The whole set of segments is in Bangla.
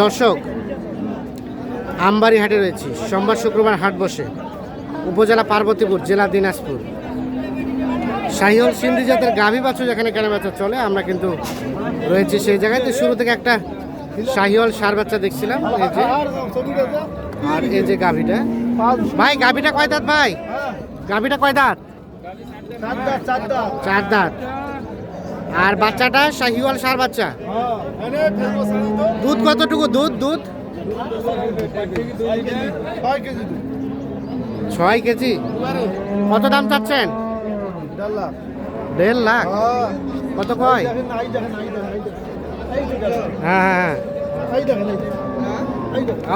দর্শক, আমবাড়ি হাটে রয়েছি। সোমবার শুক্রবার হাট বসে। উপজেলা পার্বতীপুর, জেলা দিনাজপুর। শাহিওয়াল সিন্ধি জাতের গাভী বাছুর যেখানে কেনাবেচা চলে, আমরা কিন্তু রয়েছি সেই জায়গায়। তো শুরু থেকে একটা শাহিওয়াল সার বাচ্চা দেখছিলাম, এই যে। আর এই যে গাভীটা, ভাই গাভীটা কয় দাঁত? ভাই গাভীটা কয় দাঁত? চার দাঁত। আর বাচ্চাটা শাহিওয়াল সার বাচ্চা। দুধ কতটুকু? দুধ 6 কেজি। কত দাম চাচ্ছেন? 1.5 লাখ। কত কয়? হ্যাঁ।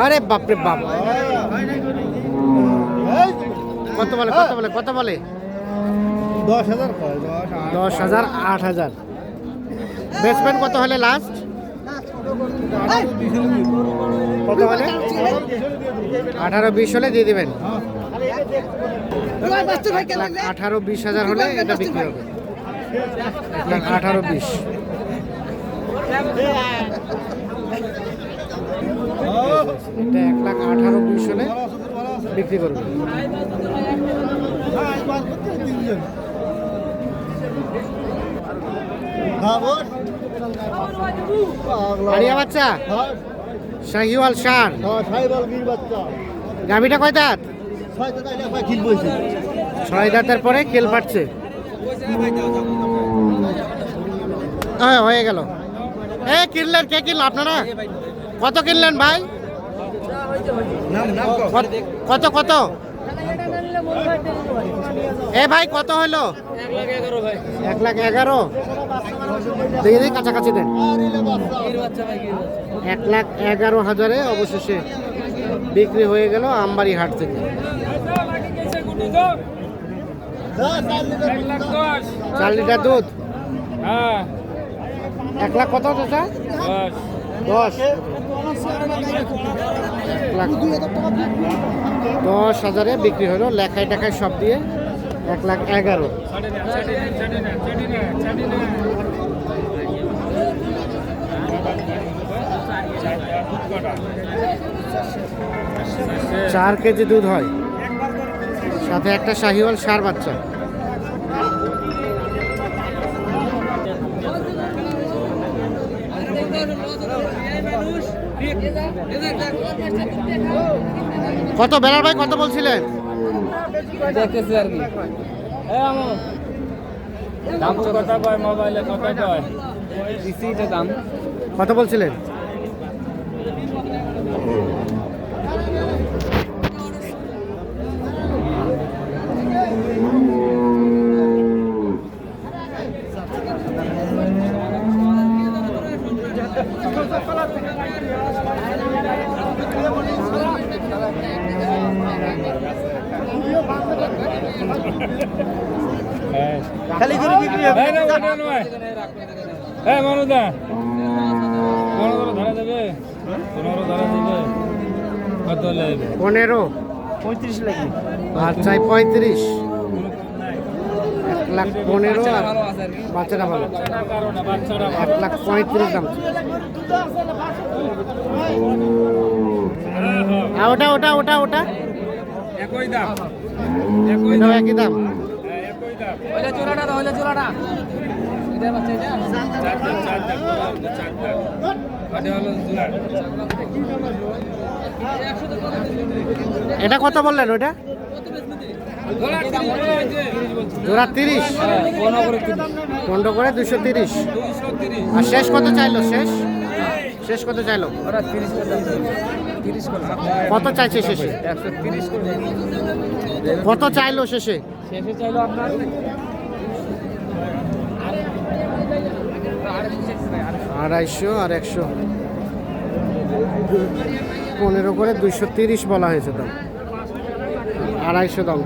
আরে বাপরে বাপ। কত বলে? 10,000 8,000। বেচবেন কত হলে লাস্ট? কত বলে? 18-20 হলে দিয়ে দিবেন। 18-20,000 হলে এটা বিক্রি হবে। 18-20। এটা 1,18,20 হলে বিক্রি করবে। আরিয়া বাচ্চা, শাহিওয়াল সার। গাভীটা কয় দাঁত? 6 দাঁতের পরে কেল পাচ্ছে। হ্যাঁ, হয়ে গেল। কিনলেন? কে কিনল? আপনারা কত কিনলেন ভাই? কত? ভাই কত হলো? 1,11,000। দেখি কাছাকাছি দেন। 1,11,000 অবশেষে বিক্রি হয়ে গেল আমবাড়ি হাট থেকে। 4 লিটার দুধ। 1 লাখ কত চাচা? 10। 10,000-এ বিক্রি হলো, লেখায় টাকায় সব দিয়ে 1,11,000। চার কেজি দুধ হয়, সাথে একটা শাহিওয়াল সার বাচ্চা। কত বেলার ভাই? কত বলছিলেন? দেখতেছি আর কি। দাম তো কথা কয়, মোবাইলে কথা কয়। দিছিটা দাম কত বলছিলেন? খালি করে বিক্রি হবে। মনুদা ধরা দেবে। 15 35 লাগে। আচ্ছা 35। 1,15,000 আর বাচ্চাটা ভালো। 1,35,000 দাম। ওটা একই দাম। এটাও একই দাম। ওইটা জোড়াটা এটা বাচ্চা এটা এটা কত বললেন? ওইটা জোড়া 30। 15 করে 230। আর শেষ কত চাইলো? শেষ কত চাইলো? ওরা 30 কত চাইছে শেষে? 130 করে। কত চাইলো শেষে? চাইলো আপনার 250 আর 100। 15 করে 230 বলা হয়েছে দাম। 250 দাম।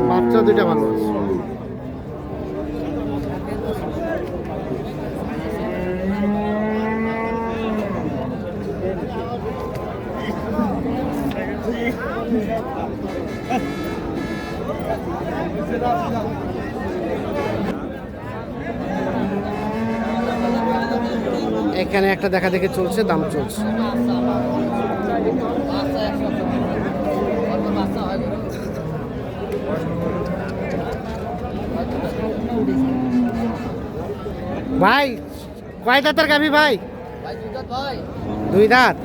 বাচ্চা দুইটা ভালো আছে। এখানে একটা দেখা দেখে চলছে, দাম চলছে। ভাই কয় দাঁতের গাভী ভাই? দুই দাঁত।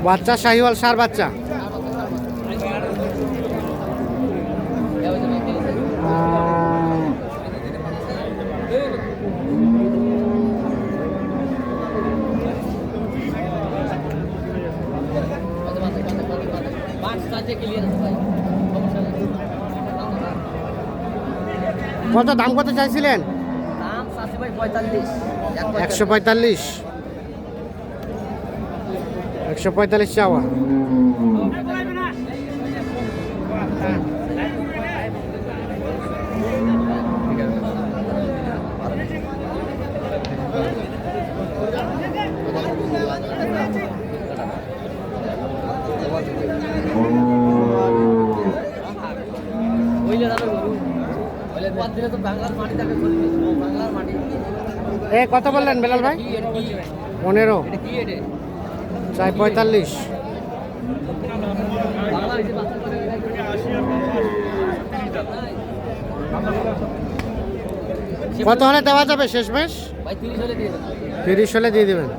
বাচ্চা শাহিওয়াল সার বাচ্চা। কত দাম কত চাইছিলেন? 145 145 চাওয়া। এ কত বললেন বেলাল ভাই? 15 চাই 45। কত হলে দেওয়া যাবে শেষমেশ? 30 হলে দিয়ে দেবেন।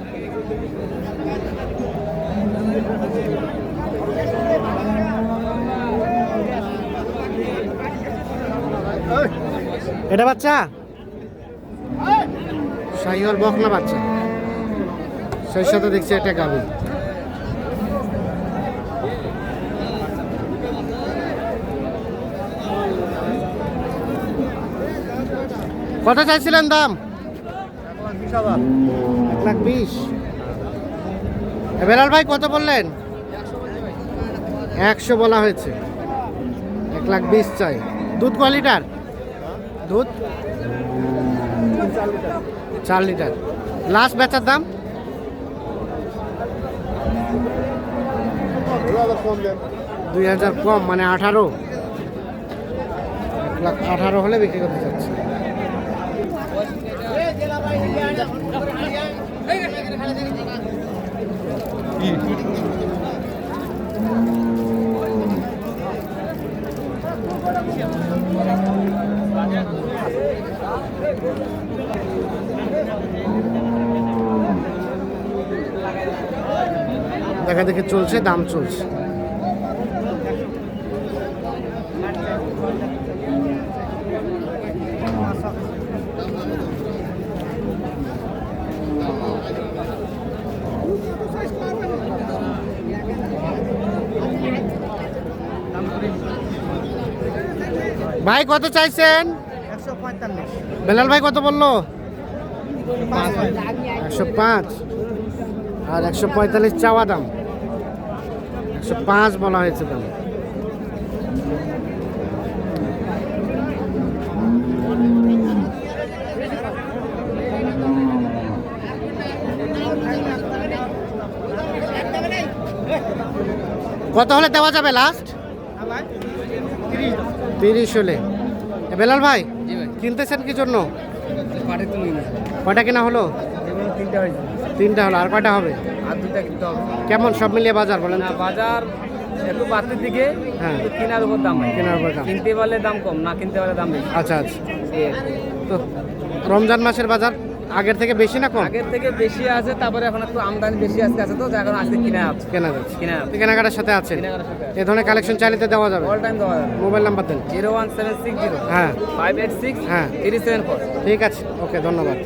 এটা বাচ্চা শাহিওয়াল বকনা বাচ্চা, সেই সাথে দেখছি এটা গাভী। কত চাইছিলেন দাম? 1,20,000। বেলাল ভাই কত বললেন? 100 বলা হয়েছে, 1,20,000 চাই। দুধ ক লিটার? দুধ 4 লিটার। লাস্ট বেচার দাম? 2,000 কম, মানে 18। 1,18,000 হলে বিক্রি করতে চাচ্ছি। দেখা দেখে চলছে, দাম চলছে। ভাই কত চাইছেন? 145। বেলাল ভাই কত বললো? 105 আর 145 চাওয়া দাম। 105 বলা হয়েছে দাম। কত হলে দেওয়া যাবে লাস্ট? 30 হলে। বেলাল ভাই কিনতেছেন কি জন্য? কয়টা কেনা হলো? 3টা হলো। আর কয়টা হবে? আর 2টা কিনতে হবে। কেমন সব মিলিয়ে বাজার বলেন? না বাজার একটু বাড়তির দিকে, হ্যাঁ। কেনার উপর দাম, কেনার উপর দাম। কিনতে পারলে দাম কম, না কিনতে পারলে দাম বেশি। আচ্ছা আচ্ছা। তো রমজান মাসের বাজার আগের থেকে বেশি না কম? আগের থেকে বেশি আছে, তারপরে এখন একটু আমদানি বেশি আজকে আছে, তো এখন আজকে কিনা আছে, কেনা যাচ্ছে, কিনা আছে, কেনাকাটার সাথে আছেন। কেনাকাটার সাথে এই ধরনের কালেকশন চাইলে দেওয়া যাবে? অল টাইম দেওয়া যাবে। মোবাইল নাম্বার দেন। 01760 হ্যাঁ 586 হ্যাঁ 374। ঠিক আছে, ওকে, ধন্যবাদ।